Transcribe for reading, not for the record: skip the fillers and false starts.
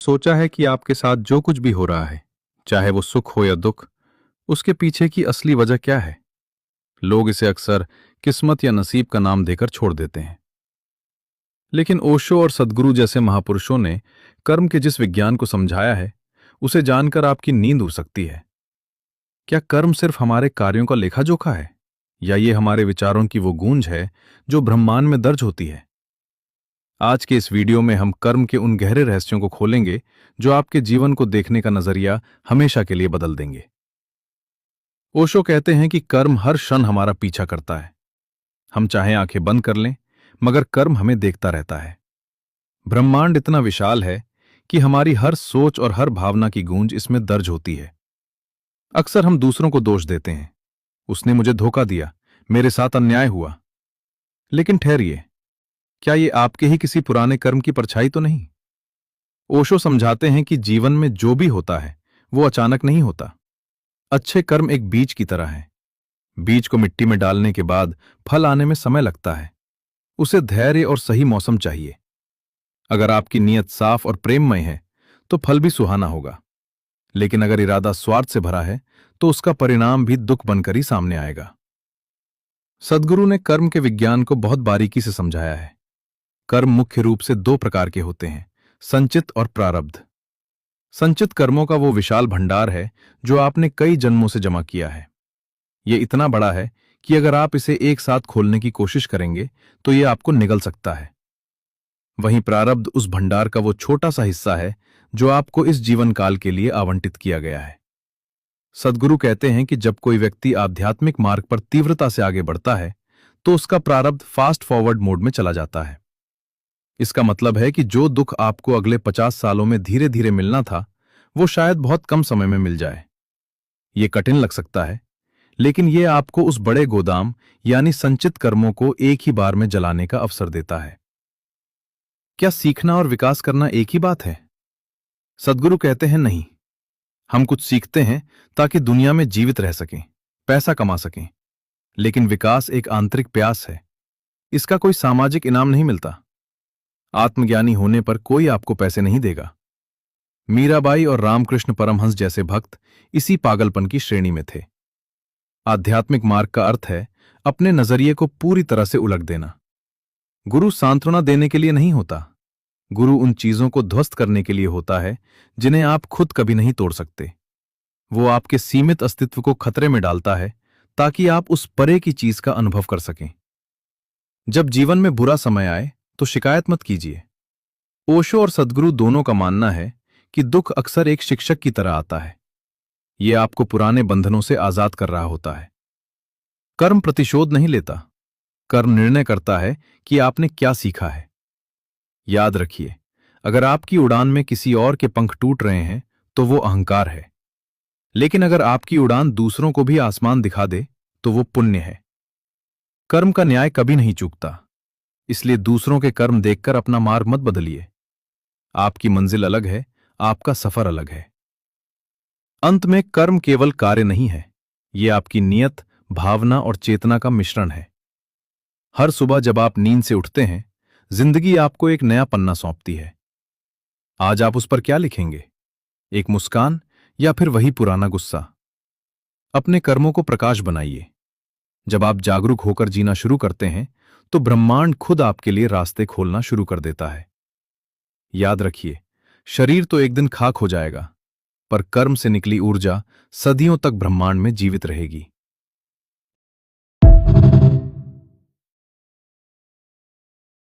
सोचा है कि आपके साथ जो कुछ भी हो रहा है, चाहे वो सुख हो या दुख, उसके पीछे की असली वजह क्या है? लोग इसे अक्सर किस्मत या नसीब का नाम देकर छोड़ देते हैं। लेकिन ओशो और सद्गुरु जैसे महापुरुषों ने कर्म के जिस विज्ञान को समझाया है, उसे जानकर आपकी नींद उड़ सकती है। क्या कर्म सिर्फ हमारे कार्यों का लेखा जोखा है, या ये हमारे विचारों की वो गूंज है जो ब्रह्मांड में दर्ज होती है? आज के इस वीडियो में हम कर्म के उन गहरे रहस्यों को खोलेंगे जो आपके जीवन को देखने का नजरिया हमेशा के लिए बदल देंगे। ओशो कहते हैं कि कर्म हर क्षण हमारा पीछा करता है। हम चाहे आंखें बंद कर लें, मगर कर्म हमें देखता रहता है। ब्रह्मांड इतना विशाल है कि हमारी हर सोच और हर भावना की गूंज इसमें दर्ज होती है। अक्सर हम दूसरों को दोष देते हैं, उसने मुझे धोखा दिया, मेरे साथ अन्याय हुआ। लेकिन ठहरिए, क्या ये आपके ही किसी पुराने कर्म की परछाई तो नहीं? ओशो समझाते हैं कि जीवन में जो भी होता है वो अचानक नहीं होता। अच्छे कर्म एक बीज की तरह हैं। बीज को मिट्टी में डालने के बाद फल आने में समय लगता है। उसे धैर्य और सही मौसम चाहिए। अगर आपकी नीयत साफ और प्रेममय है तो फल भी सुहाना होगा। लेकिन अगर इरादा स्वार्थ से भरा है तो उसका परिणाम भी दुख बनकर ही सामने आएगा। सद्गुरु ने कर्म के विज्ञान को बहुत बारीकी से समझाया है। कर्म मुख्य रूप से दो प्रकार के होते हैं, संचित और प्रारब्ध। संचित कर्मों का वो विशाल भंडार है जो आपने कई जन्मों से जमा किया है। ये इतना बड़ा है कि अगर आप इसे एक साथ खोलने की कोशिश करेंगे तो ये आपको निगल सकता है। वहीं प्रारब्ध उस भंडार का वो छोटा सा हिस्सा है जो आपको इस जीवन काल के लिए आवंटित किया गया है। सद्गुरु कहते हैं कि जब कोई व्यक्ति आध्यात्मिक मार्ग पर तीव्रता से आगे बढ़ता है तो उसका प्रारब्ध फास्ट फॉरवर्ड मोड में चला जाता है। इसका मतलब है कि जो दुख आपको अगले 50 सालों में धीरे धीरे मिलना था, वो शायद बहुत कम समय में मिल जाए। ये कठिन लग सकता है, लेकिन ये आपको उस बड़े गोदाम यानी संचित कर्मों को एक ही बार में जलाने का अवसर देता है। क्या सीखना और विकास करना एक ही बात है? सद्गुरु कहते हैं नहीं। हम कुछ सीखते हैं ताकि दुनिया में जीवित रह सकें, पैसा कमा सकें। लेकिन विकास एक आंतरिक प्यास है। इसका कोई सामाजिक इनाम नहीं मिलता। आत्मज्ञानी होने पर कोई आपको पैसे नहीं देगा। मीराबाई और रामकृष्ण परमहंस जैसे भक्त इसी पागलपन की श्रेणी में थे। आध्यात्मिक मार्ग का अर्थ है अपने नजरिए को पूरी तरह से उलट देना। गुरु सांत्वना देने के लिए नहीं होता। गुरु उन चीजों को ध्वस्त करने के लिए होता है जिन्हें आप खुद कभी नहीं तोड़ सकते। वो आपके सीमित अस्तित्व को खतरे में डालता है ताकि आप उस परे की चीज का अनुभव कर सकें। जब जीवन में बुरा समय आए तो शिकायत मत कीजिए। ओशो और सद्गुरु दोनों का मानना है कि दुख अक्सर एक शिक्षक की तरह आता है। यह आपको पुराने बंधनों से आजाद कर रहा होता है। कर्म प्रतिशोध नहीं लेता। कर्म निर्णय करता है कि आपने क्या सीखा है। याद रखिए, अगर आपकी उड़ान में किसी और के पंख टूट रहे हैं तो वो अहंकार है। लेकिन अगर आपकी उड़ान दूसरों को भी आसमान दिखा दे तो वो पुण्य है। कर्म का न्याय कभी नहीं चूकता, इसलिए दूसरों के कर्म देखकर अपना मार्ग मत बदलिए। आपकी मंजिल अलग है, आपका सफर अलग है। अंत में कर्म केवल कार्य नहीं है, ये आपकी नियत, भावना और चेतना का मिश्रण है। हर सुबह जब आप नींद से उठते हैं, जिंदगी आपको एक नया पन्ना सौंपती है। आज आप उस पर क्या लिखेंगे? एक मुस्कान या फिर वही पुराना गुस्सा? अपने कर्मों को प्रकाश बनाइए। जब आप जागरूक होकर जीना शुरू करते हैं तो ब्रह्मांड खुद आपके लिए रास्ते खोलना शुरू कर देता है। याद रखिए, शरीर तो एक दिन खाक हो जाएगा, पर कर्म से निकली ऊर्जा सदियों तक ब्रह्मांड में जीवित रहेगी।